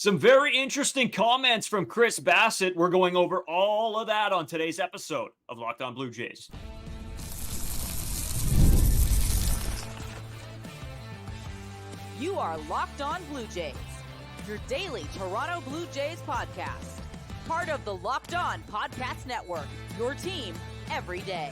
Some very interesting comments from Chris Bassitt. We're going over all of that on today's episode of Locked On Blue Jays. You are Locked On Blue Jays, your daily Toronto Blue Jays podcast. Part of the Locked On Podcast Network, your team every day.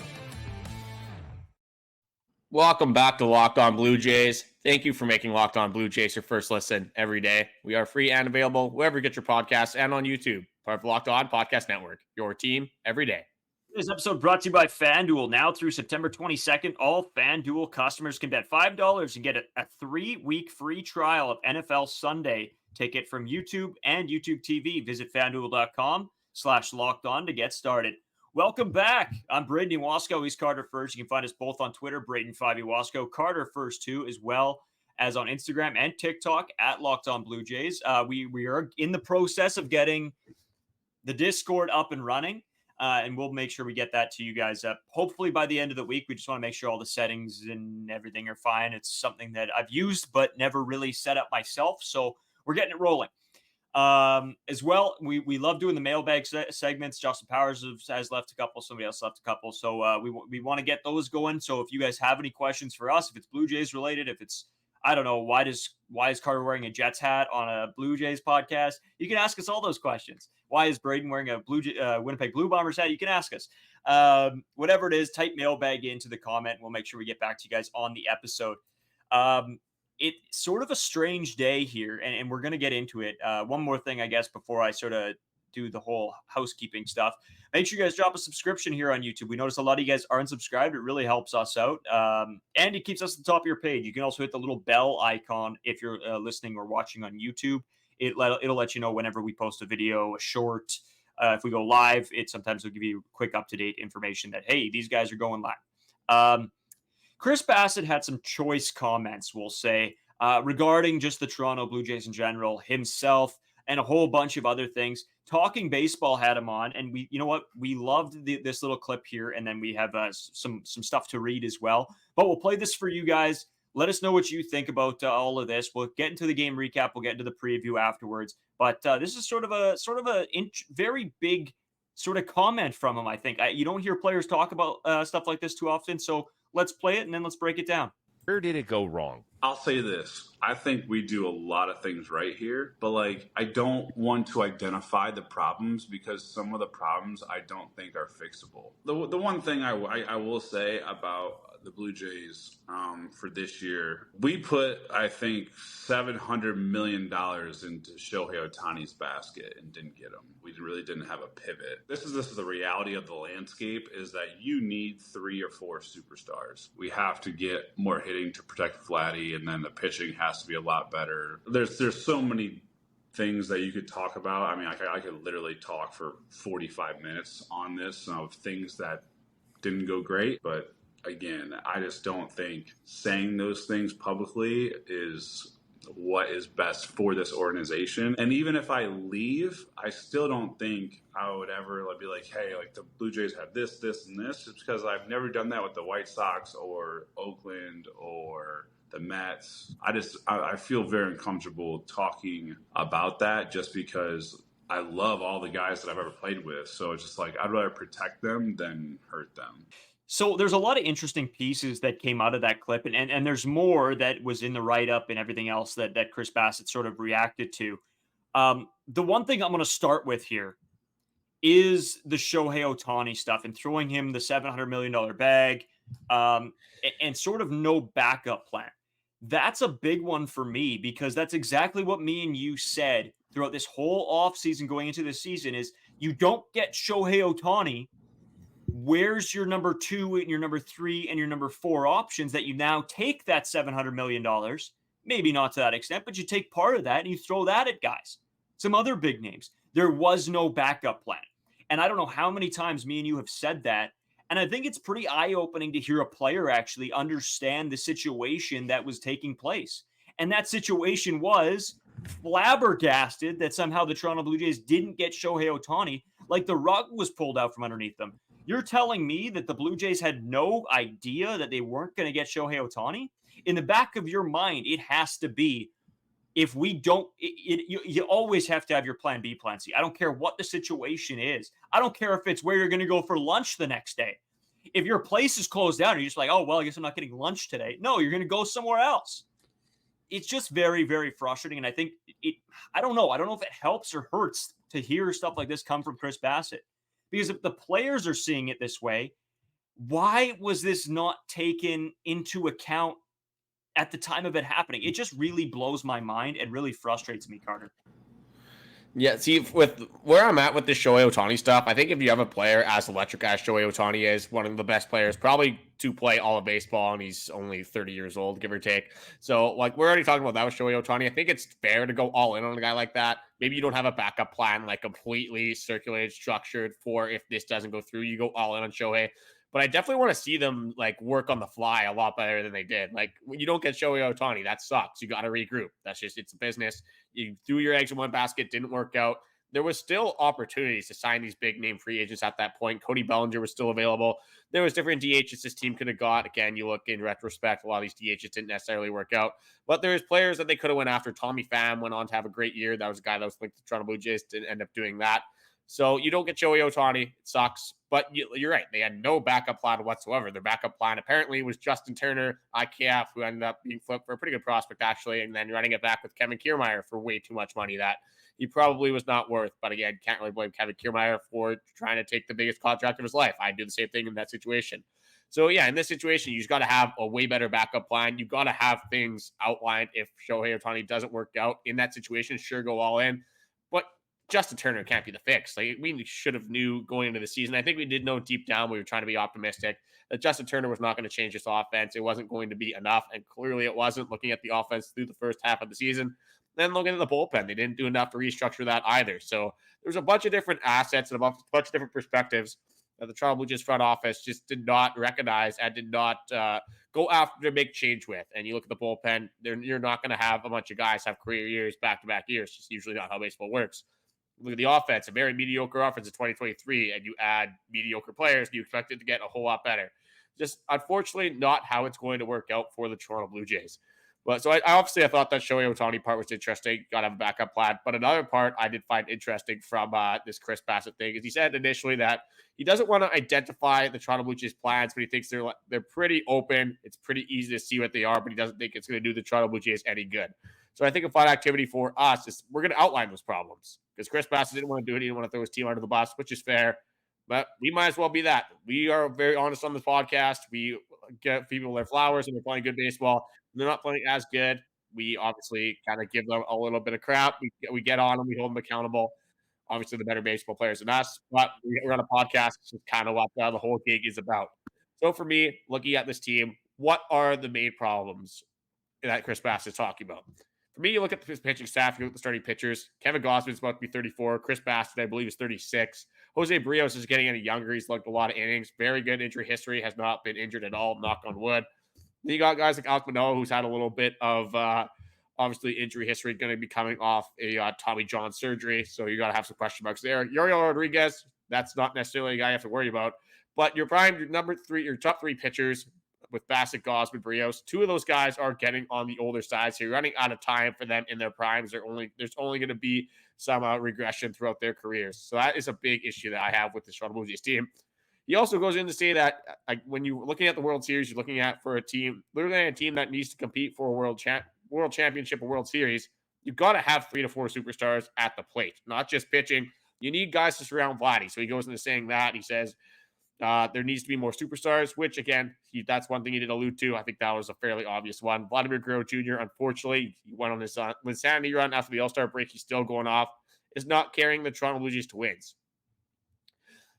Welcome back to Locked On Blue Jays. Thank you for making Locked On Blue Jays your first listen every day. We are free and available wherever you get your podcasts and on YouTube. Part of Locked On Podcast Network, your team every day. This episode brought to you by FanDuel. Now through September 22nd, all FanDuel customers can bet $5 and get a 3-week free trial of NFL Sunday ticket from YouTube and YouTube TV. Visit FanDuel.com/LockedOn to get started. Welcome back. I'm Braden Iwasko. He's Carter First. You can find us both on Twitter, Braden5 Iwasko, Carter First too, as well as on Instagram and TikTok at Locked On Blue Jays. We are in the process of getting the Discord up and running, and we'll make sure we get that to you guys hopefully by the end of the week. We just want to make sure all the settings and everything are fine. It's something that I've used but never really set up myself, so we're getting it rolling. As well, we love doing the mailbag segments. Justin Powers has left a couple. Somebody else left a couple. So we want to get those going. So if you guys have any questions for us, if it's Blue Jays related, if it's, I don't know, why is Carter wearing a Jets hat on a Blue Jays podcast? You can ask us all those questions. Why is Braden wearing a Winnipeg Blue Bombers hat? You can ask us. Whatever it is, type mailbag into the comment. We'll make sure we get back to you guys on the episode. It's sort of a strange day here, and we're going to get into it. One more thing, I guess, before I sort of do the whole housekeeping stuff. Make sure you guys drop a subscription here on YouTube. We notice a lot of you guys aren't subscribed. It really helps us out, and it keeps us at the top of your page. You can also hit the little bell icon if you're listening or watching on YouTube. It'll let you know whenever we post a video, a short. If we go live, it sometimes will give you quick up-to-date information that, hey, these guys are going live. Chris Bassitt had some choice comments, we'll say, regarding just the Toronto Blue Jays in general, himself, and a whole bunch of other things. Talking Baseball had him on, and you know what? We loved this little clip here, and then we have some stuff to read as well. But we'll play this for you guys. Let us know what you think about all of this. We'll get into the game recap. We'll get into the preview afterwards. But this is sort of a very big sort of comment from him, I think. You don't hear players talk about stuff like this too often, so let's play it, and then let's break it down. Where did it go wrong? I'll say this. I think we do a lot of things right here, but I don't want to identify the problems because some of the problems I don't think are fixable. The one thing I will say about the Blue Jays for this year, we put, I think, $700 million into Shohei Ohtani's basket and didn't get him. We really didn't have a pivot. This is the reality of the landscape, is that you need 3 or 4 superstars. We have to get more hitting to protect Vladdy, and then the pitching has to be a lot better. There's so many things that you could talk about. I mean, I could literally talk for 45 minutes on this of things that didn't go great, but again, I just don't think saying those things publicly is what is best for this organization. And even if I leave, I still don't think I would ever be like, hey, the Blue Jays have this, and this. It's because I've never done that with the White Sox or Oakland or the Mets. I feel very uncomfortable talking about that just because I love all the guys that I've ever played with. So it's just I'd rather protect them than hurt them. So there's a lot of interesting pieces that came out of that clip, and there's more that was in the write-up and everything else that Chris Bassitt sort of reacted to. The one thing I'm going to start with here is the Shohei Ohtani stuff and throwing him the $700 million bag and sort of no backup plan. That's a big one for me because that's exactly what me and you said throughout this whole offseason going into this season is you don't get Shohei Ohtani. Where's your number 2 and your number 3 and your number 4 options that you now take that $700 million, maybe not to that extent, but you take part of that and you throw that at guys, some other big names. There was no backup plan. And I don't know how many times me and you have said that. And I think it's pretty eye-opening to hear a player actually understand the situation that was taking place. And that situation was flabbergasted that somehow the Toronto Blue Jays didn't get Shohei Ohtani, like the rug was pulled out from underneath them. You're telling me that the Blue Jays had no idea that they weren't going to get Shohei Ohtani? In the back of your mind, it has to be, if we don't, you always have to have your plan B, plan C. I don't care what the situation is. I don't care if it's where you're going to go for lunch the next day. If your place is closed down and you're just like, oh, well, I guess I'm not getting lunch today. No, you're going to go somewhere else. It's just very, very frustrating. And I think I don't know. I don't know if it helps or hurts to hear stuff like this come from Chris Bassitt. Because if the players are seeing it this way, why was this not taken into account at the time of it happening? It just really blows my mind and really frustrates me, Carter. Yeah, see, with where I'm at with the Shohei Ohtani stuff, I think if you have a player as electric as Shohei Ohtani is, one of the best players probably to play all of baseball, and he's only 30 years old, give or take. So, like, we're already talking about that with Shohei Ohtani. I think it's fair to go all in on a guy like that. Maybe you don't have a backup plan, like, completely circulated, structured for if this doesn't go through, you go all in on Shohei. But I definitely want to see them, like, work on the fly a lot better than they did. Like, when you don't get Shohei Ohtani, that sucks. You got to regroup. That's just, it's a business. You threw your eggs in one basket, didn't work out. There was still opportunities to sign these big name free agents at that point. Cody Bellinger was still available. There was different DHs this team could have got. Again, you look in retrospect, a lot of these DHs didn't necessarily work out. But there's players that they could have went after. Tommy Pham went on to have a great year. That was a guy that was linked to Toronto Blue Jays, didn't end up doing that. So you don't get Shohei Ohtani. It sucks. But you're right. They had no backup plan whatsoever. Their backup plan apparently was Justin Turner, IKF, who ended up being flipped for a pretty good prospect, actually, and then running it back with Kevin Kiermaier for way too much money that he probably was not worth. But again, can't really blame Kevin Kiermaier for trying to take the biggest contract of his life. I'd do the same thing in that situation. So, yeah, in this situation, you just got to have a way better backup plan. You've got to have things outlined if Shohei Ohtani doesn't work out in that situation. Sure, go all in. But Justin Turner can't be the fix. Like, we should have knew going into the season. I think we did know deep down, we were trying to be optimistic that Justin Turner was not going to change this offense. It wasn't going to be enough, and clearly it wasn't, looking at the offense through the first half of the season. Then looking at the bullpen, they didn't do enough to restructure that either. So there's a bunch of different assets and a bunch of different perspectives that the Toronto Blue Jays front office just did not recognize and did not go after to make change with. And you look at the bullpen, you're not going to have a bunch of guys have career years, back-to-back years. Just usually not how baseball works. Look at the offense, a very mediocre offense in 2023, and you add mediocre players, and you expect it to get a whole lot better. Just, unfortunately, not how it's going to work out for the Toronto Blue Jays. But so I thought that Shohei Ohtani part was interesting. Got to have a backup plan. But another part I did find interesting from this Chris Bassitt thing is he said initially that he doesn't want to identify the Toronto Blue Jays plans, but he thinks they're pretty open. It's pretty easy to see what they are, but he doesn't think it's going to do the Toronto Blue Jays any good. So I think a fun activity for us is we're going to outline those problems because Chris Bassitt didn't want to do it. He didn't want to throw his team under the bus, which is fair. But we might as well be that. We are very honest on this podcast. We get people their flowers and they're playing good baseball. They're not playing as good. We obviously kind of give them a little bit of crap. We get on them. We hold them accountable. Obviously, the better baseball players than us. But we're on a podcast. It's just kind of what the whole gig is about. So for me, looking at this team, what are the main problems that Chris Bassitt is talking about? For me, you look at his pitching staff, you look at the starting pitchers. Kevin Gausman's about to be 34. Chris Bassitt, I believe, is 36. Jose Brios is getting any younger. He's looked a lot of innings. Very good injury history. Has not been injured at all, knock on wood. Then you got guys like Alek Manoah, who's had a little bit of, obviously, injury history, going to be coming off a Tommy John surgery. So you got to have some question marks there. Yoriel Rodriguez, that's not necessarily a guy you have to worry about. But your top three pitchers, with Bassitt, Gausman, Brios, two of those guys are getting on the older side, so you're running out of time for them in their primes. There's only going to be some regression throughout their careers. So that is a big issue that I have with the Toronto Blue Jays team. He also goes in to say that when you're looking at the World Series, you're looking at for a team, literally a team that needs to compete for a world championship or World Series, you've got to have 3 to 4 superstars at the plate, not just pitching. You need guys to surround Vladdy. So he goes into saying that. He says, there needs to be more superstars, which, again, that's one thing he did allude to. I think that was a fairly obvious one. Vladimir Guerrero Jr., unfortunately, he went on his insanity run after the All-Star break. He's still going off. Is not carrying the Toronto Blue Jays to wins.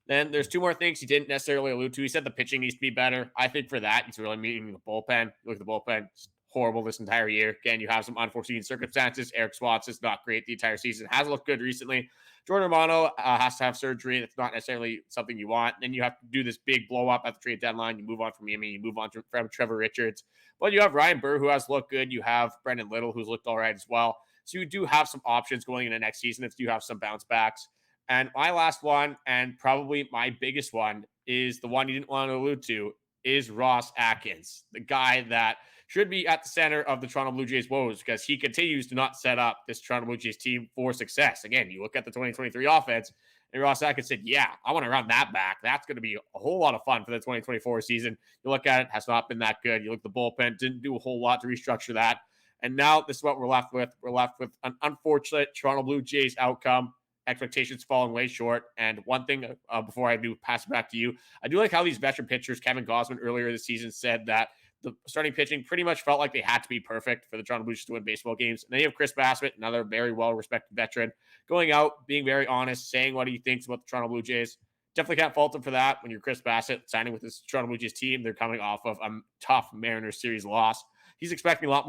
Then there's 2 more things he didn't necessarily allude to. He said the pitching needs to be better. I think for that, he's really meaning the bullpen. Look at the bullpen. It's horrible this entire year. Again, you have some unforeseen circumstances. Eric Swanson's not great the entire season. Hasn't looked good recently. Jordan Romano has to have surgery. It's not necessarily something you want. Then you have to do this big blow up at the trade deadline. You move on from Yimi. You move on from Trevor Richards. But you have Ryan Burr, who has looked good. You have Brendan Little, who's looked all right as well. So you do have some options going into next season if you have some bounce backs. And my last one, and probably my biggest one, is the one you didn't want to allude to, is Ross Atkins, the guy that should be at the center of the Toronto Blue Jays woes because he continues to not set up this Toronto Blue Jays team for success. Again, you look at the 2023 offense, and Ross Atkins said, yeah, I want to run that back. That's going to be a whole lot of fun for the 2024 season. You look at it, has not been that good. You look at the bullpen, didn't do a whole lot to restructure that. And now this is what we're left with. We're left with an unfortunate Toronto Blue Jays outcome. Expectations falling way short. And one thing before I do pass it back to you, I do like how these veteran pitchers, Kevin Gausman earlier this season said that the starting pitching pretty much felt like they had to be perfect for the Toronto Blue Jays to win baseball games. And then you have Chris Bassitt, another very well-respected veteran, going out, being very honest, saying what he thinks about the Toronto Blue Jays. Definitely can't fault him for that. When you're Chris Bassitt signing with this Toronto Blue Jays team, they're coming off of a tough Mariners series loss. He's expecting a lot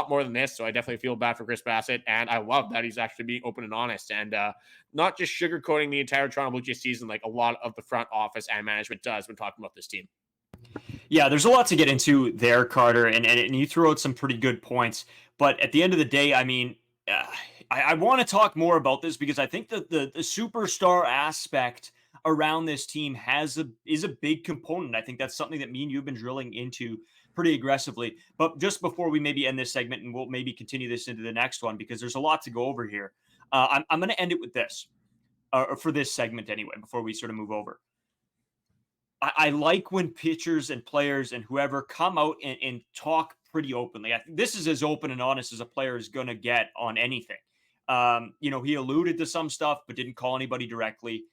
more than this, so I definitely feel bad for Chris Bassitt, and I love that he's actually being open and honest and not just sugarcoating the entire Toronto Blue Jays season like a lot of the front office and management does when talking about this team. Yeah, there's a lot to get into there, Carter, and you threw out some pretty good points. But at the end of the day, I mean, I want to talk more about this because I think that the superstar aspect around this team is a big component. I think that's something that me and you have been drilling into pretty aggressively. But just before we maybe end this segment, and we'll maybe continue this into the next one because there's a lot to go over here. I'm going to end it with this, for this segment anyway, before we sort of move over. I like when pitchers and players and whoever come out and talk pretty openly. I think this is as open and honest as a player is going to get on anything. He alluded to some stuff, but didn't call anybody directly.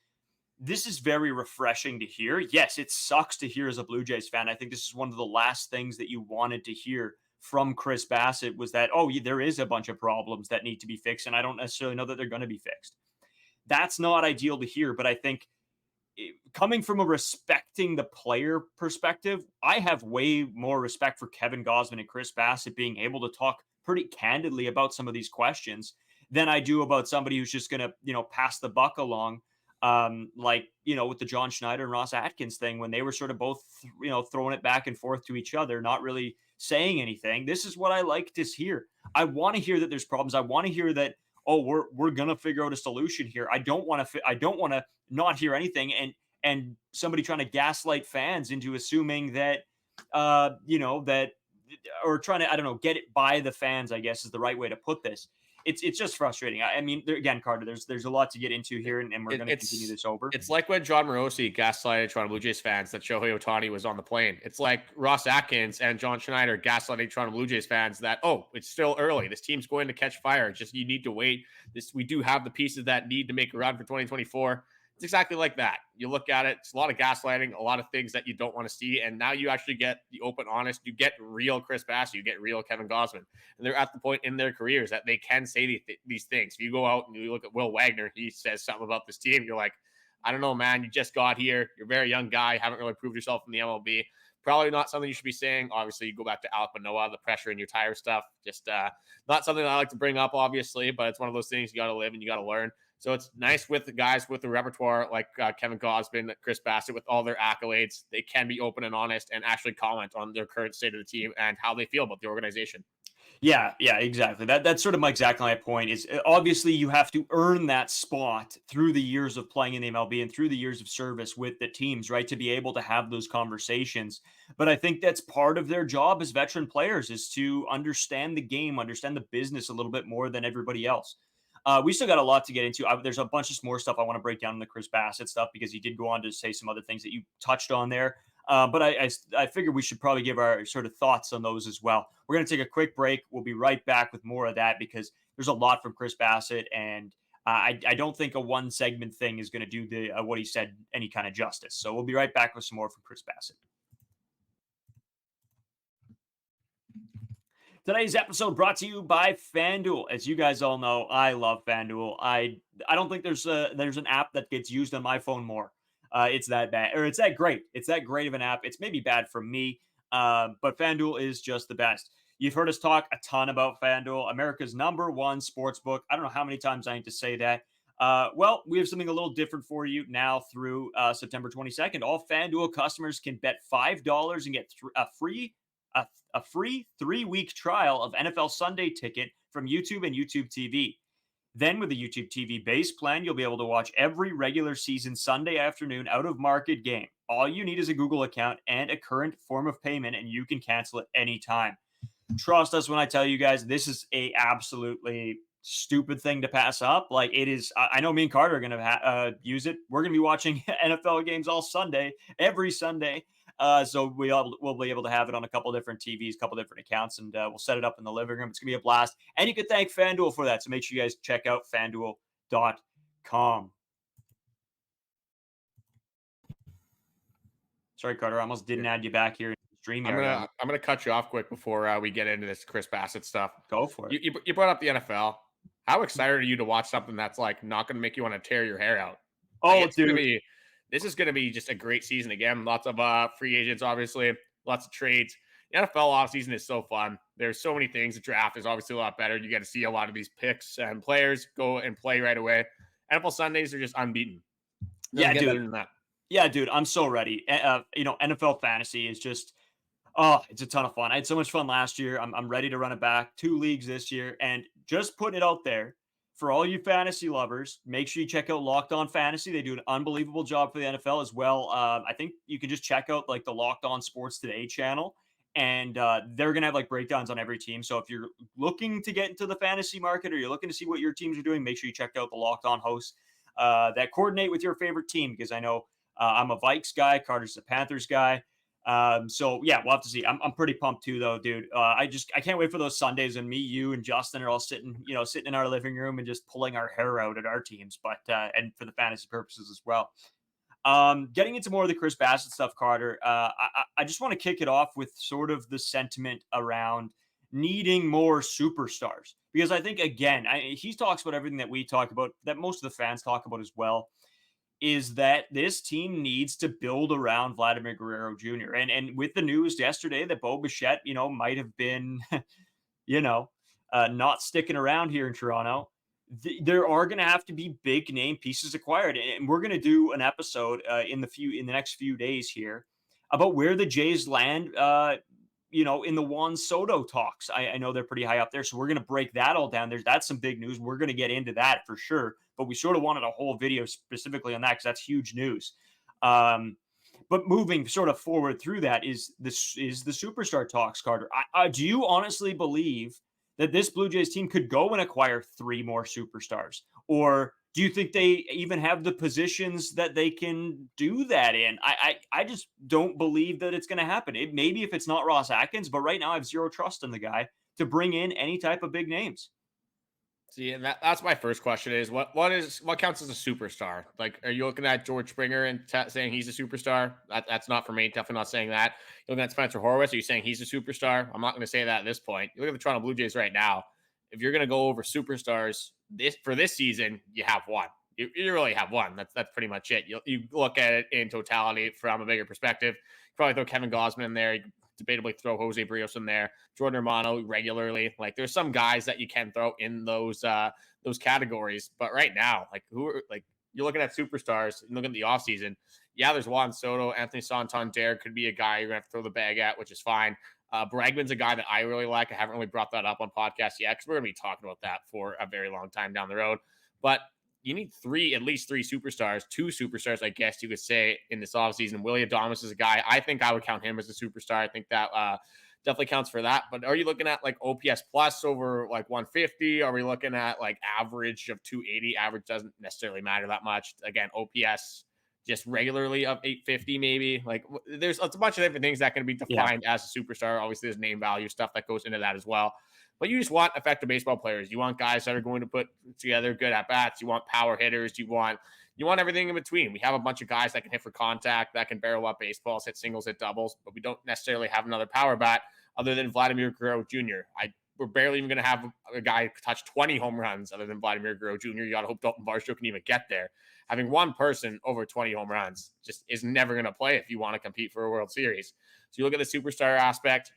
This is very refreshing to hear. Yes, it sucks to hear as a Blue Jays fan. I think this is one of the last things that you wanted to hear from Chris Bassitt was that, there is a bunch of problems that need to be fixed, and I don't necessarily know that they're going to be fixed. That's not ideal to hear, but I think coming from a respecting the player perspective, I have way more respect for Kevin Gausman and Chris Bassitt being able to talk pretty candidly about some of these questions than I do about somebody who's just going to, pass the buck along. With the John Schneider and Ross Atkins thing, when they were sort of both, throwing it back and forth to each other, not really saying anything. This is what I like to hear. I want to hear that there's problems. I want to hear that, we're going to figure out a solution here. I don't want to not hear anything and somebody trying to gaslight fans into assuming that, or trying to, get it by the fans, I guess is the right way to put this. It's just frustrating. I mean, again, Carter, there's a lot to get into here, and we're going to continue this over. It's like when John Morosi gaslighted Toronto Blue Jays fans that Shohei Ohtani was on the plane. It's like Ross Atkins and John Schneider gaslighting Toronto Blue Jays fans that, it's still early. This team's going to catch fire. Just you need to wait. We do have the pieces that need to make a run for 2024. It's exactly like that. You look at it, it's a lot of gaslighting, a lot of things that you don't want to see. And now you actually get the open, honest, you get real Chris Bassitt, you get real Kevin Gausman. And they're at the point in their careers that they can say these things. If you go out and you look at Will Wagner, he says something about this team. You're like, I don't know, man, you just got here. You're a very young guy. Haven't really proved yourself in the MLB. Probably not something you should be saying. Obviously, you go back to Alek Manoah, the pressure in your tire stuff. Just not something that I like to bring up, obviously, but it's one of those things you got to live and you got to learn. So it's nice with the guys with the repertoire like Kevin Gausman, Chris Bassitt, with all their accolades. They can be open and honest and actually comment on their current state of the team and how they feel about the organization. Yeah, exactly. That's sort of exactly my point is obviously you have to earn that spot through the years of playing in the MLB and through the years of service with the teams, right? To be able to have those conversations. But I think that's part of their job as veteran players is to understand the game, understand the business a little bit more than everybody else. We still got a lot to get into. There's a bunch of more stuff I want to break down in the Chris Bassitt stuff because he did go on to say some other things that you touched on there. But I figure we should probably give our sort of thoughts on those as well. We're going to take a quick break. We'll be right back with more of that because there's a lot from Chris Bassitt, and I don't think a one segment thing is going to do what he said any kind of justice. So we'll be right back with some more from Chris Bassitt. Today's episode brought to you by FanDuel. As you guys all know, I love FanDuel. I don't think there's an app that gets used on my phone more. It's that bad, or it's that great. It's that great of an app. It's maybe bad for me, but FanDuel is just the best. You've heard us talk a ton about FanDuel, America's #1 sports book. I don't know how many times I need to say that. Well, we have something a little different for you now through September 22nd. All FanDuel customers can bet $5 and get a free 3-week trial of NFL Sunday Ticket from YouTube and YouTube TV. Then with the YouTube TV base plan, you'll be able to watch every regular season Sunday afternoon out-of-market game. All you need is a Google account and a current form of payment, and you can cancel at any time. trust us when I tell you guys, this is a absolutely stupid thing to pass up. Like it is. I know me and Carter are going to use it. We're going to be watching NFL games all Sunday, every Sunday. So we'll be able to have it on a couple different TVs, a couple different accounts, and we'll set it up in the living room. It's going to be a blast. And you can thank FanDuel for that. So make sure you guys check out FanDuel.com. Sorry, Carter. I almost didn't add you back here in StreamYard. I'm gonna cut you off quick before we get into this Chris Bassitt stuff. Go for it. You brought up the NFL. How excited are you to watch something that's like not going to make you want to tear your hair out? Oh, Like, dude. This is going to be just a great season again. Lots of free agents, obviously. Lots of trades. The NFL offseason is so fun. There's so many things. The draft is obviously a lot better. You get to see a lot of these picks and players go and play right away. NFL Sundays are just unbeaten. Yeah, dude. Yeah, dude. I'm so ready. NFL fantasy is just, it's a ton of fun. I had so much fun last year. I'm ready to run it back. 2 leagues this year. And just putting it out there for all you fantasy lovers, make sure you check out Locked On Fantasy. They do an unbelievable job for the NFL as well. I think you can just check out like the Locked On Sports Today channel, and they're going to have like breakdowns on every team. So if you're looking to get into the fantasy market or you're looking to see what your teams are doing, make sure you check out the Locked On hosts that coordinate with your favorite team, because I know I'm a Vikes guy. Carter's a Panthers guy. So yeah, we'll have to see. I'm pretty pumped too, though, dude. I can't wait for those Sundays and me, you, and Justin are all sitting in our living room and just pulling our hair out at our teams, but and for the fantasy purposes as well. Getting into more of the Chris Bassitt stuff, Carter. I just want to kick it off with sort of the sentiment around needing more superstars, because I think again, he talks about everything that we talk about, that most of the fans talk about as well, is that this team needs to build around Vladimir Guerrero Jr. And with the news yesterday that Bo Bichette, might have been, not sticking around here in Toronto, there are going to have to be big name pieces acquired. And we're going to do an episode in the next few days here about where the Jays land, in the Juan Soto talks. I know they're pretty high up there. So we're going to break that all down. That's some big news. We're going to get into that for sure. But we sort of wanted a whole video specifically on that because that's huge news. But moving sort of forward through that is the superstar talks, Carter. Do you honestly believe that this Blue Jays team could go and acquire 3 more superstars? Or do you think they even have the positions that they can do that in? I just don't believe that it's going to happen. Maybe if it's not Ross Atkins, but right now I have zero trust in the guy to bring in any type of big names. See, and that's my first question is what counts as a superstar? Like, are you looking at George Springer and saying he's a superstar? That's not for me. Definitely not saying that. You're looking at Spencer Horwitz. Are you saying he's a superstar? I'm not going to say that at this point. You look at the Toronto Blue Jays right now. If you're going to go over superstars for this season, you have one. You really have one. That's pretty much it. You look at it in totality from a bigger perspective. You probably throw Kevin Gausman in there. You debatably throw Jose Barrios in there, Jordan Romano regularly. Like, there's some guys that you can throw in those categories. But right now, you're looking at superstars and looking at the offseason. Yeah, there's Juan Soto, Anthony Santander could be a guy you're gonna have to throw the bag at, which is fine. Bregman's a guy that I really like. I haven't really brought that up on podcasts yet because we're gonna be talking about that for a very long time down the road. But you need at least three superstars, 2 superstars, I guess you could say, in this offseason. Willie Adames is a guy. I think I would count him as a superstar. I think that definitely counts for that. But are you looking at like OPS plus over like 150? Are we looking at like average of 280? Average doesn't necessarily matter that much. Again, OPS just regularly of 850 maybe. Like, there's a bunch of different things that can be defined as a superstar. Obviously, there's name value stuff that goes into that as well. But you just want effective baseball players. You want guys that are going to put together good at-bats. You want power hitters. You want everything in between. We have a bunch of guys that can hit for contact, that can barrel up baseballs, hit singles, hit doubles, but we don't necessarily have another power bat other than Vladimir Guerrero Jr. We're barely even going to have a guy touch 20 home runs other than Vladimir Guerrero Jr. You got to hope Dalton Varsho can even get there. Having one person over 20 home runs just is never going to play if you want to compete for a World Series. So you look at the superstar aspect.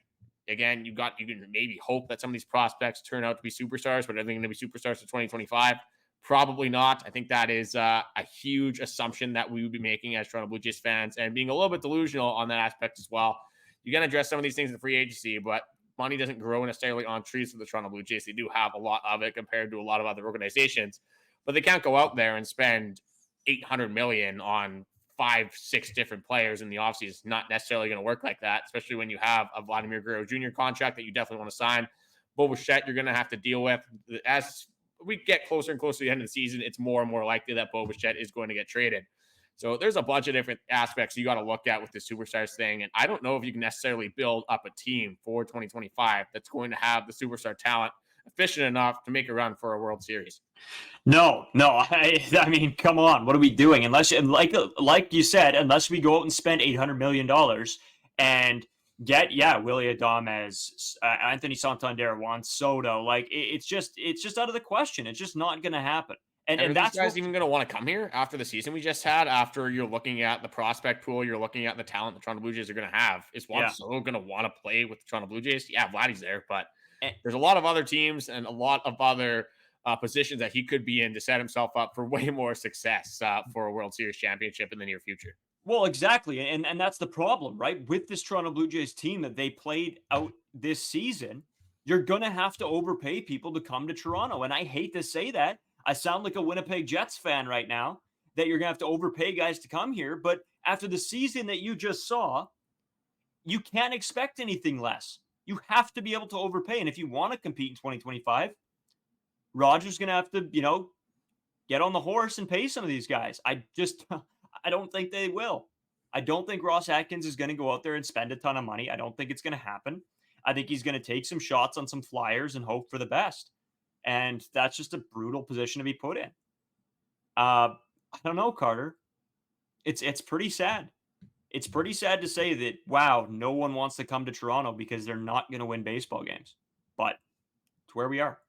Again, you can maybe hope that some of these prospects turn out to be superstars, but are they going to be superstars for 2025? Probably not. I think that is a huge assumption that we would be making as Toronto Blue Jays fans, and being a little bit delusional on that aspect as well. You're going to address some of these things in free agency, but money doesn't grow necessarily on trees for the Toronto Blue Jays. They do have a lot of it compared to a lot of other organizations, but they can't go out there and spend $800 million on 5-6 different players in the offseason. It's not necessarily going to work like that, especially when you have a Vladimir Guerrero Jr. contract that you definitely want to sign. Bo Bichette, you're going to have to deal with. As we get closer and closer to the end of the season, it's more and more likely that Bo Bichette is going to get traded. So there's a bunch of different aspects you got to look at with the superstars thing. And I don't know if you can necessarily build up a team for 2025 that's going to have the superstar talent efficient enough to make a run for a World Series. No. I mean, come on. What are we doing? Unless, like you said, unless we go out and spend $800 million and get, Willy Adames, Anthony Santander, Juan Soto. Like, it's just out of the question. It's just not going to happen. And that's guys even going to want to come here after the season we just had, after you're looking at the prospect pool, you're looking at the talent the Toronto Blue Jays are going to have. Is Juan Soto going to want to play with the Toronto Blue Jays? Yeah, Vladdy's there, but there's a lot of other teams and a lot of other positions that he could be in to set himself up for way more success for a World Series championship in the near future. Well, exactly. And that's the problem, right? With this Toronto Blue Jays team that they played out this season, you're going to have to overpay people to come to Toronto. And I hate to say that. I sound like a Winnipeg Jets fan right now, that you're going to have to overpay guys to come here. But after the season that you just saw, you can't expect anything less. You have to be able to overpay. And if you want to compete in 2025, Rogers going to have to, get on the horse and pay some of these guys. I don't think they will. I don't think Ross Atkins is going to go out there and spend a ton of money. I don't think it's going to happen. I think he's going to take some shots on some flyers and hope for the best. And that's just a brutal position to be put in. I don't know, Carter. It's pretty sad. It's pretty sad to say that, wow, no one wants to come to Toronto because they're not going to win baseball games. But it's where we are.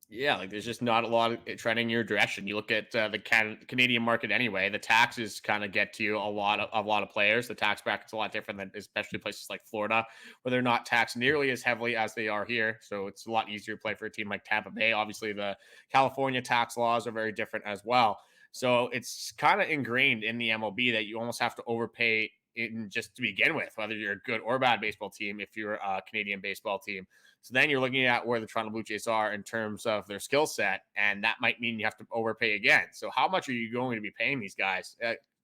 Yeah, like there's just not a lot of trending in your direction. You look at the Canadian market anyway. The taxes kind of get to you a lot of players. The tax bracket's a lot different than especially places like Florida, where they're not taxed nearly as heavily as they are here. So it's a lot easier to play for a team like Tampa Bay. Obviously, the California tax laws are very different as well. So it's kind of ingrained in the MLB that you almost have to overpay in just to begin with, whether you're a good or bad baseball team, if you're a Canadian baseball team. So then you're looking at where the Toronto Blue Jays are in terms of their skill set, and that might mean you have to overpay again. So how much are you going to be paying these guys?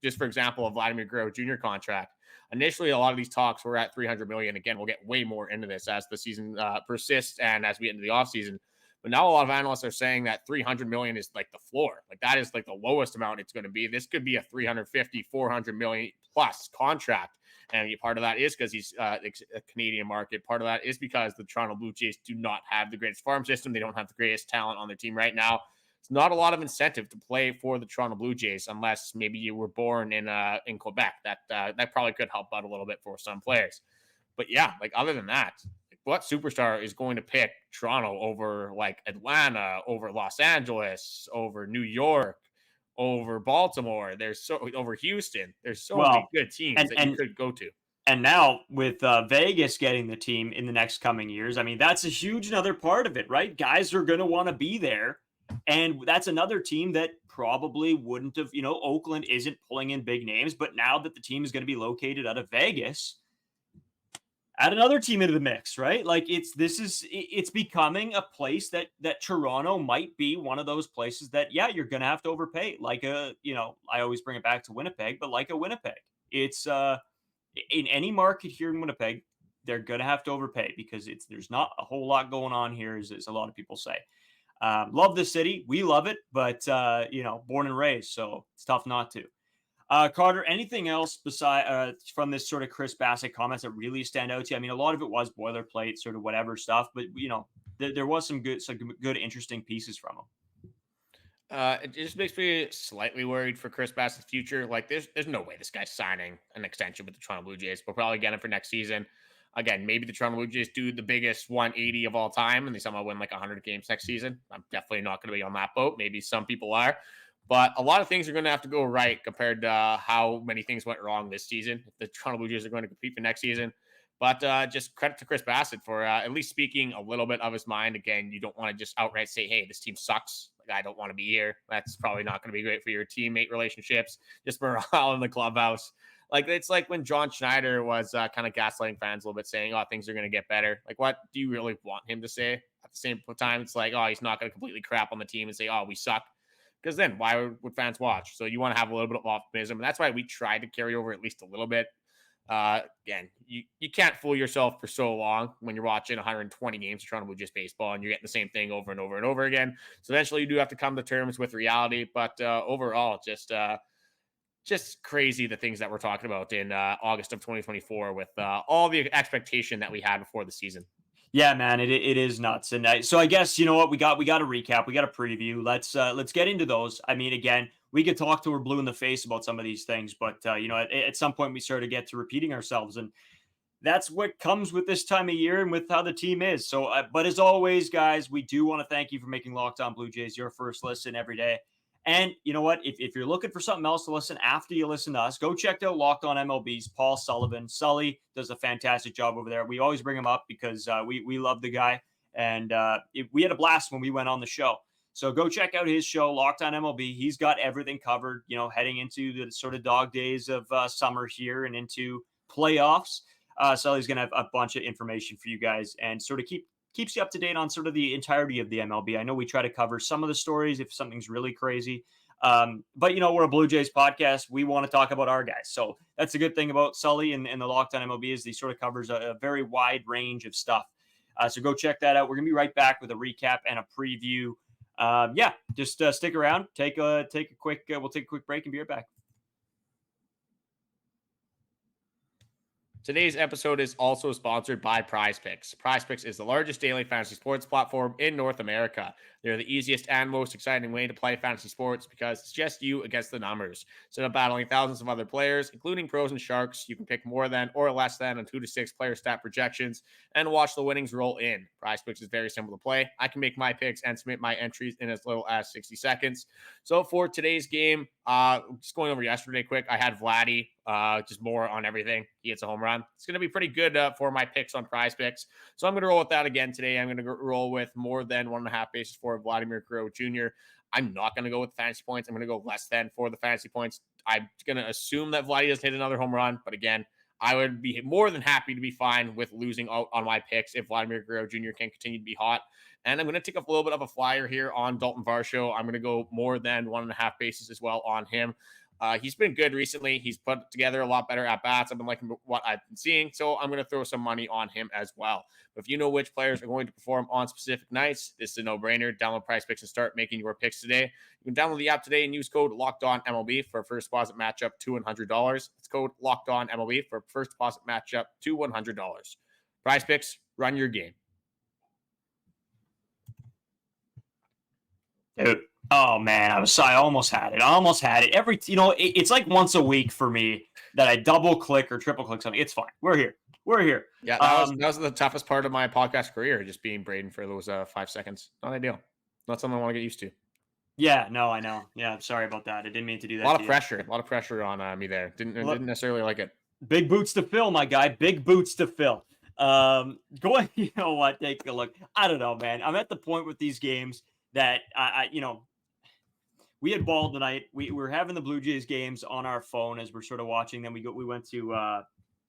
Just for example, a Vladimir Guerrero Jr. contract. Initially, a lot of these talks were at $300 million. Again, we'll get way more into this as the season persists and as we get into the offseason. But now a lot of analysts are saying that $300 million is like the floor. Like that is like the lowest amount it's going to be. This could be a $350, $400 million plus contract. And part of that is because he's a Canadian market. Part of that is because the Toronto Blue Jays do not have the greatest farm system. They don't have the greatest talent on their team right now. It's not a lot of incentive to play for the Toronto Blue Jays unless maybe you were born in Quebec. That probably could help out a little bit for some players. But yeah, like other than that, what superstar is going to pick Toronto over like Atlanta, over Los Angeles, over New York, over Baltimore? Over Houston. There's so many good teams that you could go to. And now with Vegas getting the team in the next coming years, I mean, that's a huge another part of it, right? Guys are going to want to be there. And that's another team that probably wouldn't have, Oakland isn't pulling in big names, but now that the team is going to be located out of Vegas, add another team into the mix, right? Like it's becoming a place that Toronto might be one of those places that, you're going to have to overpay. Like I always bring it back to Winnipeg, but like a Winnipeg, it's in any market here in Winnipeg, they're going to have to overpay because there's not a whole lot going on here, as a lot of people say. Love the city. We love it, but born and raised, so it's tough not to. Carter, anything else besides from this sort of Chris Bassitt comments that really stand out to you? I mean, a lot of it was boilerplate, sort of whatever stuff, but there was some good, interesting pieces from him. It just makes me slightly worried for Chris Bassitt's future. Like, there's no way this guy's signing an extension with the Toronto Blue Jays. We'll probably get him for next season. Again, maybe the Toronto Blue Jays do the biggest 180 of all time, and they somehow win like 100 games next season. I'm definitely not going to be on that boat. Maybe some people are. But a lot of things are going to have to go right compared to how many things went wrong this season if the Toronto Blue Jays are going to compete for next season. But just credit to Chris Bassitt for at least speaking a little bit of his mind. Again, you don't want to just outright say, hey, this team sucks. Like, I don't want to be here. That's probably not going to be great for your teammate relationships, just morale in the clubhouse. Like, it's like when John Schneider was kind of gaslighting fans a little bit, saying, oh, things are going to get better. Like, what do you really want him to say? At the same time, it's like, oh, he's not going to completely crap on the team and say, oh, we suck. because then why would fans watch? So you want to have a little bit of optimism. And that's why we tried to carry over at least a little bit. Again, you can't fool yourself for so long when you're watching 120 games of Toronto Blue Jays baseball and you're getting the same thing over and over and over again. So eventually you do have to come to terms with reality. But overall, just crazy the things that we're talking about in August of 2024 with all the expectation that we had before the season. Yeah, man, it is nuts. And so I guess, you know what, we got a recap, we got a preview. Let's get into those. I mean, again, we could talk till we're blue in the face about some of these things, but you know, at some point we start to get to repeating ourselves, and that's what comes with this time of year and with how the team is. So, but as always, guys, we do want to thank you for making Locked On Blue Jays your first listen every day. And you know what? If you're looking for something else to listen after you listen to us, go check out Locked On MLB's Paul Sullivan. Sully does a fantastic job over there. We always bring him up because we love the guy. And we had a blast when we went on the show. So go check out his show, Locked On MLB. He's got everything covered, you know, heading into the sort of dog days of summer here and into playoffs. Sully's going to have a bunch of information for you guys and sort of keeps you up to date on sort of the entirety of the MLB. I know we try to cover some of the stories if something's really crazy. But, you know, we're a Blue Jays podcast. We want to talk about our guys. So that's a good thing about Sully and the Locked On MLB is he sort of covers a very wide range of stuff. So go check that out. We're going to be right back with a recap and a preview. Just stick around. We'll take a quick break and be right back. Today's episode is also sponsored by Prize Picks. Prize Picks is the largest daily fantasy sports platform in North America. They're the easiest and most exciting way to play fantasy sports because it's just you against the numbers. Instead of battling thousands of other players, including pros and sharks, you can pick more than or less than on 2 to 6 player stat projections and watch the winnings roll in. Prize Picks is very simple to play. I can make my picks and submit my entries in as little as 60 seconds. So for today's game, just going over yesterday quick, I had Vladdy, just more on everything. He hits a home run. It's going to be pretty good for my picks on Prize Picks. So I'm going to roll with that again today. I'm going to roll with more than 1.5 bases for Vladimir Guerrero Jr. I'm not going to go with fantasy points. I'm going to go less than for the fantasy points. I'm going to assume that Vladdy doesn't hit another home run. But again, I would be more than happy to be fine with losing out on my picks if Vladimir Guerrero Jr. can continue to be hot. And I'm going to take a little bit of a flyer here on Dalton Varsho. I'm going to go more than 1.5 bases as well on him. He's been good recently. He's put together a lot better at-bats. I've been liking what I've been seeing, so I'm going to throw some money on him as well. But if you know which players are going to perform on specific nights, this is a no-brainer. Download Prize Picks and start making your picks today. You can download the app today and use code LOCKEDONMLB for a first deposit matchup to $100. It's code LOCKEDONMLB for a first deposit matchup to $100. Prize Picks, run your game. Dude. Oh man, I almost had it. It's like once a week for me that I double click or triple click something. It's fine. We're here. Yeah, that was the toughest part of my podcast career, just being Braden for those 5 seconds. Not ideal. Not something I want to get used to. Yeah, no, I know. Yeah, sorry about that. I didn't mean to do that. A lot of pressure on me there. Didn't necessarily like it. Big boots to fill, my guy. Big boots to fill. You know what? Take a look. I don't know, man. I'm at the point with these games that we had ball tonight. We were having the Blue Jays games on our phone as we're sort of watching them. We went to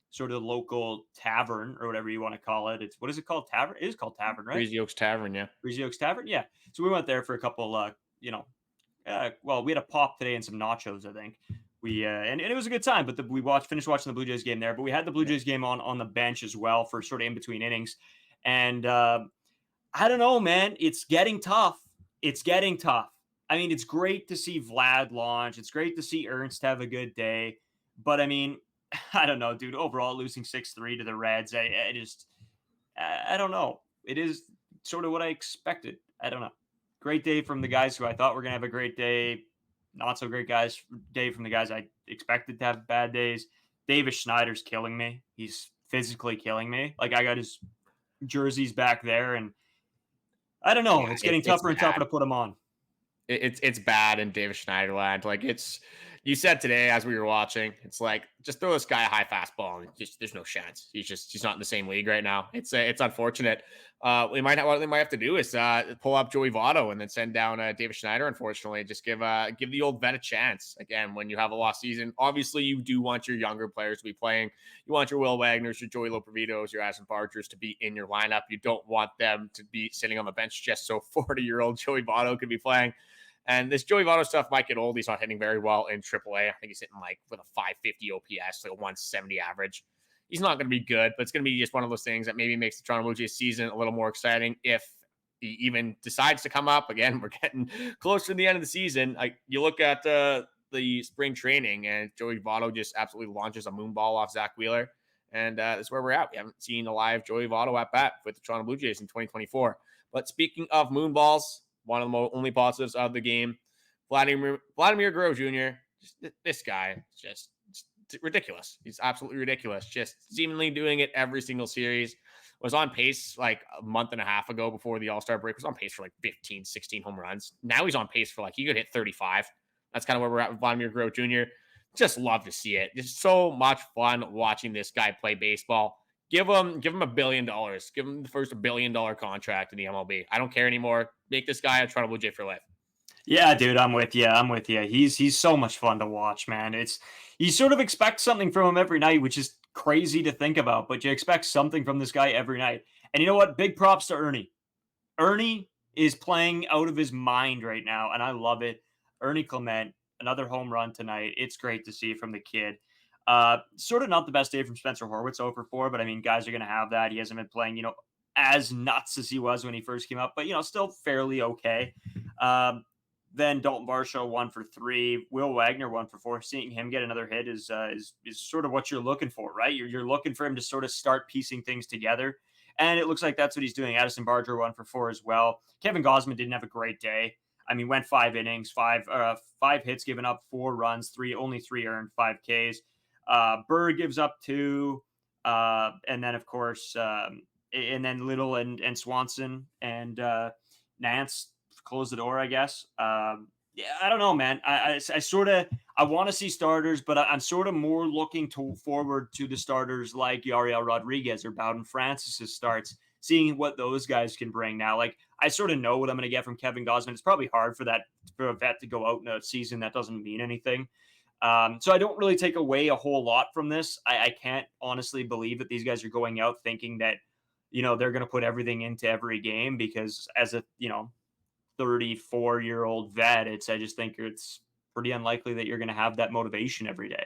sort of the local tavern or whatever you want to call it. What is it called? Tavern? It is called Tavern, right? Breezy Oaks Tavern, yeah. Breezy Oaks Tavern, yeah. So we went there for a couple, we had a pop today and some nachos, I think. And it was a good time, but we finished watching the Blue Jays game there. But we had the Blue Jays game on the bench as well for sort of in between innings. And I don't know, man. It's getting tough. I mean, it's great to see Vlad launch. It's great to see Ernst have a good day. But, I mean, I don't know, dude. Overall, losing 6-3 to the Reds, I don't know. It is sort of what I expected. I don't know. Great day from the guys who I thought were going to have a great day. Not so great day from the guys I expected to have bad days. Davis Schneider's killing me. He's physically killing me. Like, I got his jerseys back there, and I don't know. Yeah, it's getting tougher and tougher to put him on. It's bad in Davis Schneiderland. Like, you said today as we were watching, it's like, just throw this guy a high fastball and there's no chance. He's not in the same league right now. It's unfortunate. What they might have to do is pull up Joey Votto and then send down Davis Schneider. Unfortunately, just give the old vet a chance. Again, when you have a lost season, obviously you do want your younger players to be playing. You want your Will Wagners, your Joey Lopervitos, your Addison Bargers to be in your lineup. You don't want them to be sitting on the bench just so 40-year-old Joey Votto could be playing. And this Joey Votto stuff might get old. He's not hitting very well in AAA. I think he's hitting like with a 550 OPS, like a 170 average. He's not going to be good, but it's going to be just one of those things that maybe makes the Toronto Blue Jays season a little more exciting if he even decides to come up. Again, we're getting closer to the end of the season. You look at the spring training, and Joey Votto just absolutely launches a moonball off Zach Wheeler. And that's where we're at. We haven't seen a live Joey Votto at bat with the Toronto Blue Jays in 2024. But speaking of moonballs, one of the only positives of the game, Vladimir Guerrero Jr., this guy is just ridiculous. He's absolutely ridiculous. Just seemingly doing it every single series. Was on pace like a month and a half ago before the All-Star break. Was on pace for like 15, 16 home runs. Now he's on pace for like, he could hit 35. That's kind of where we're at with Vladimir Guerrero Jr. Just love to see it. Just so much fun watching this guy play baseball. Give him $1 billion. Give him the first $1 billion contract in the MLB. I don't care anymore. Make this guy a Toronto Blue Jay for life. Yeah, dude, I'm with you. He's so much fun to watch, man. You sort of expect something from him every night, which is crazy to think about, but you expect something from this guy every night. And you know what? Big props to Ernie. Ernie is playing out of his mind right now, and I love it. Ernie Clement, another home run tonight. It's great to see from the kid. Sort of not the best day from Spencer Horwitz, 0 for 4, but I mean, guys are going to have that. He hasn't been playing, as nuts as he was when he first came up, but, still fairly okay. Then Dalton Varsho 1 for 3, Will Wagner 1 for 4. Seeing him get another hit is sort of what you're looking for, right? You're looking for him to sort of start piecing things together. And it looks like that's what he's doing. Addison Barger 1 for 4 as well. Kevin Gausman didn't have a great day. I mean, went 5 innings, five hits, given up 4 runs, only 3 earned, 5 Ks. Bird gives up 2. And then, of course, and then Little and Swanson and Nance close the door, I guess. Yeah, I don't know, man. I want to see starters, but I'm sort of more looking forward to the starters like Yariel Rodriguez or Bowden Francis's starts, seeing what those guys can bring now. Like, I sort of know what I'm going to get from Kevin Gausman. It's probably hard for a vet to go out in a season that doesn't mean anything. So I don't really take away a whole lot from this. I can't honestly believe that these guys are going out thinking that, they're going to put everything into every game, because as a, 34-year-old vet, I just think it's pretty unlikely that you're going to have that motivation every day.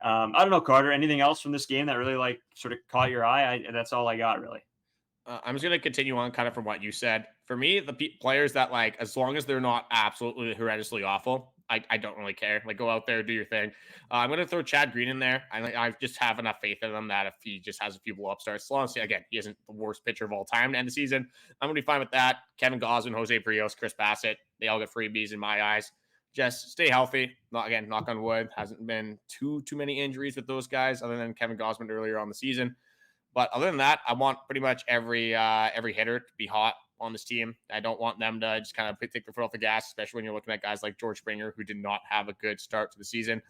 I don't know, Carter, anything else from this game that really sort of caught your eye? That's all I got, really. I'm just going to continue on kind of from what you said. For me, the players that as long as they're not absolutely horrendously awful, I don't really care. Go out there, do your thing. I'm going to throw Chad Green in there. I just have enough faith in him that if he just has a few blow-up starts, as long as, again, he isn't the worst pitcher of all time to end the season, I'm going to be fine with that. Kevin Gausman, Jose Barrios, Chris Bassitt, they all get freebies in my eyes. Just stay healthy. Knock on wood. Hasn't been too many injuries with those guys other than Kevin Gausman earlier on the season. But other than that, I want pretty much every hitter to be hot on this team. I don't want them to just kind of take their foot off the gas, especially when you're looking at guys like George Springer, who did not have a good start to the season.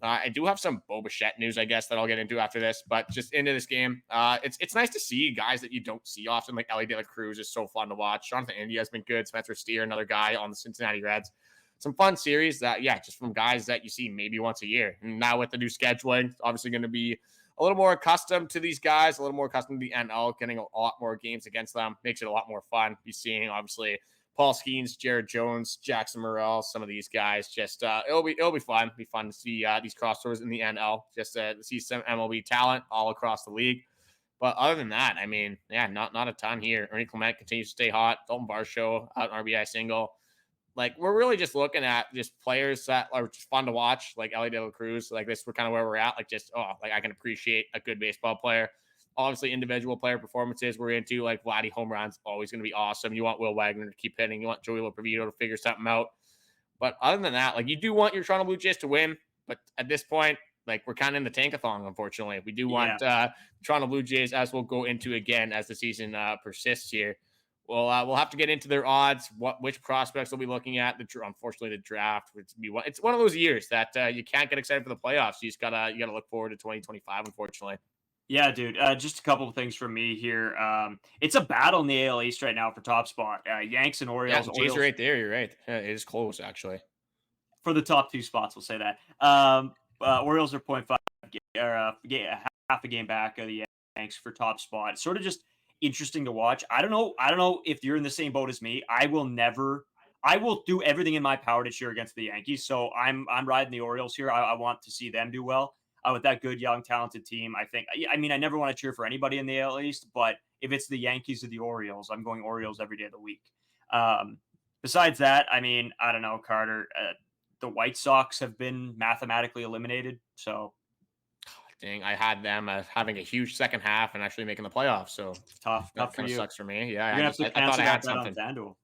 I do have some Bo Bichette news, I guess, that I'll get into after this. But just into this game, it's nice to see guys that you don't see often, like Ellie De La Cruz is so fun to watch. Jonathan India has been good. Spencer Steer, another guy on the Cincinnati Reds. Some fun series that, just from guys that you see maybe once a year. And now with the new scheduling, it's obviously going to be a little more accustomed to these guys, a little more accustomed to the NL, getting a lot more games against them. Makes it a lot more fun. Be seeing, obviously, Paul Skeens, Jared Jones, Jackson Morrell, some of these guys. Just it'll be fun. Be fun to see these crossovers in the NL. Just to see some MLB talent all across the league. But other than that, I mean, not a ton here. Ernie Clement continues to stay hot. Dalton Varsho out an RBI single. We're really just looking at just players that are just fun to watch, like Ellie De La Cruz. This, we're kind of where we're at. I can appreciate a good baseball player. Obviously, individual player performances we're into, like Vladdy home runs, always going to be awesome. You want Will Wagner to keep hitting. You want Joey Lopervito to figure something out. But other than that, you do want your Toronto Blue Jays to win. But at this point, we're kind of in the tankathon, unfortunately. We do want Toronto Blue Jays, as we'll go into again as the season persists here. We'll have to get into their odds, which prospects we'll be looking at. Unfortunately, the draft would be one. It's one of those years that you can't get excited for the playoffs. You gotta look forward to 2025. Unfortunately. Yeah, dude. Just a couple of things from me here. It's a battle in the AL East right now for top spot. Yanks and Orioles. Yeah, Jays are right there. You're right. Yeah, it is close, actually. For the top 2 spots, we'll say that. Orioles are 0.5 or half a game back of the Yanks for top spot. Sort of just interesting to watch. I don't know if you're in the same boat as me. I will never I will do everything in my power to cheer against the Yankees. So I'm riding the Orioles here. I want to see them do well with that good, young, talented team. I mean, I never want to cheer for anybody in the AL East, but if it's the Yankees or the Orioles, I'm going Orioles every day of the week. Besides that, I mean, I don't know, Carter. The White Sox have been mathematically eliminated. So Dang, I had them having a huge second half and actually making the playoffs. So tough that for kind of you. sucks for me. Yeah, You're gonna have to I thought cancel I that had bet on something. FanDuel.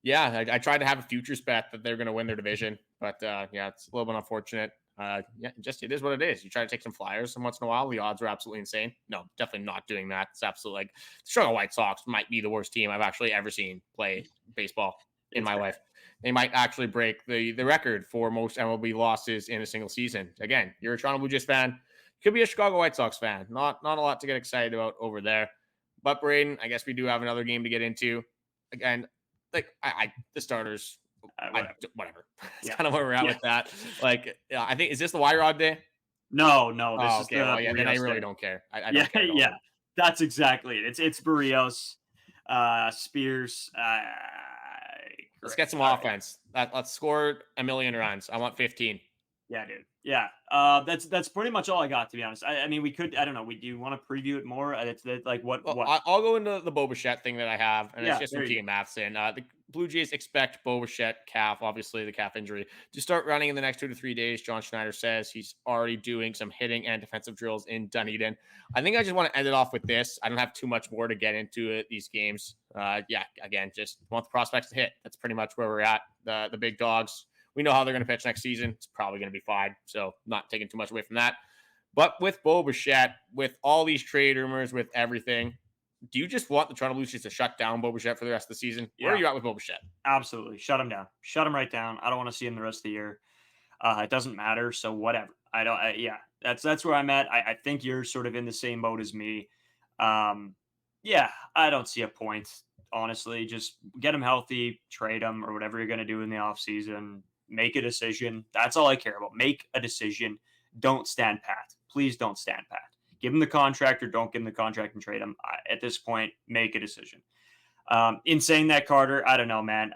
Yeah, I tried to have a futures bet that they're going to win their division, but yeah, it's a little bit unfortunate. Yeah, just it is what it is. You try to take some flyers once in a while. The odds are absolutely insane. No, definitely not doing that. It's absolutely like the Chicago White Sox might be the worst team I've actually ever seen play baseball in my life. They might actually break the record for most MLB losses in a single season. Again, you're a Toronto Blue Jays fan. You could be a Chicago White Sox fan. Not a lot to get excited about over there. But Braden, I guess we do have another game to get into. Again, like the starters, whatever. It's kind of where we're at with that. Like, yeah, I think, is this the Y Rod day? No, this Oh, is okay. the Well, yeah, then I Barrios really day. don't care. I Yeah, don't care at all. yeah, that's exactly it. It's Barrios, Spears. Let's get some All right. offense. Let's score a million runs. I want 15. Yeah, dude. Yeah. That's pretty much all I got, to be honest. I mean, we could. I don't know. Do you want to preview it more? It's like what? Well, What? I'll go into the Bo Bichette thing that I have, and it's Yeah, just there from you Team Matheson. The Blue Jays expect Bo Bichette calf, obviously the calf injury, to start running in the next 2 to 3 days. John Schneider says he's already doing some hitting and defensive drills in Dunedin. I think I just want to end it off with this. I don't have too much more to get into it, these games. Yeah, again, just want the prospects to hit. That's pretty much where we're at. The big dogs, we know how they're going to pitch next season. It's probably going to be fine, so not taking too much away from that. But with Bo Bichette, with all these trade rumors, with everything, do you just want the Toronto Blue Jays to shut down Bo Bichette for the rest of the season? Where are you at with Bo Bichette? Absolutely. Shut him down. Shut him right down. I don't want to see him the rest of the year. It doesn't matter. So whatever. Yeah, that's where I'm at. I think you're sort of in the same boat as me. Yeah, I don't see a point, honestly. Just get him healthy, trade him, or whatever you're going to do in the offseason. Make a decision. That's all I care about. Make a decision. Don't stand pat. Please don't stand pat. Give him the contract or don't give him the contract and trade him. At this point, make a decision. In saying that, Carter, I don't know, man.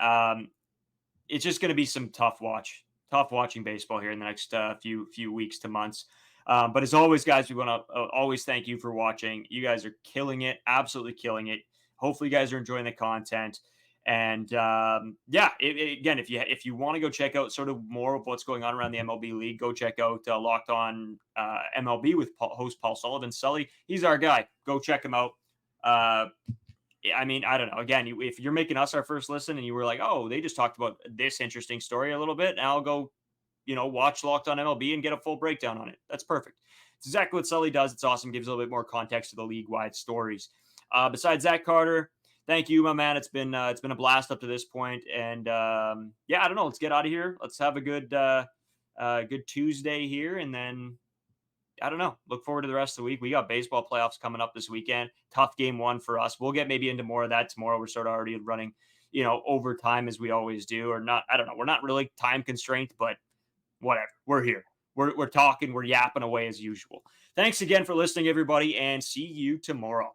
It's just going to be some tough watching baseball here in the next few weeks to months. But as always, guys, we want to always thank you for watching. You guys are killing it, absolutely killing it. Hopefully, you guys are enjoying the content. And yeah, again, if you want to go check out sort of more of what's going on around the MLB league, go check out Locked On MLB with host Paul Sullivan. Sully, he's our guy. Go check him out. I mean, I don't know. Again, if you're making us our first listen and you were like, oh, they just talked about this interesting story a little bit, and I'll go, watch Locked On MLB and get a full breakdown on it. That's perfect. It's exactly what Sully does. It's awesome. Gives a little bit more context to the league-wide stories. Besides that, Carter, thank you, my man. It's been a blast up to this point. And yeah, I don't know. Let's get out of here. Let's have a good Tuesday here, and then I don't know. Look forward to the rest of the week. We got baseball playoffs coming up this weekend. Tough game one for us. We'll get maybe into more of that tomorrow. We're sort of already running, overtime as we always do, or not. I don't know. We're not really time constrained, but whatever. We're here. We're talking. We're yapping away as usual. Thanks again for listening, everybody, and see you tomorrow.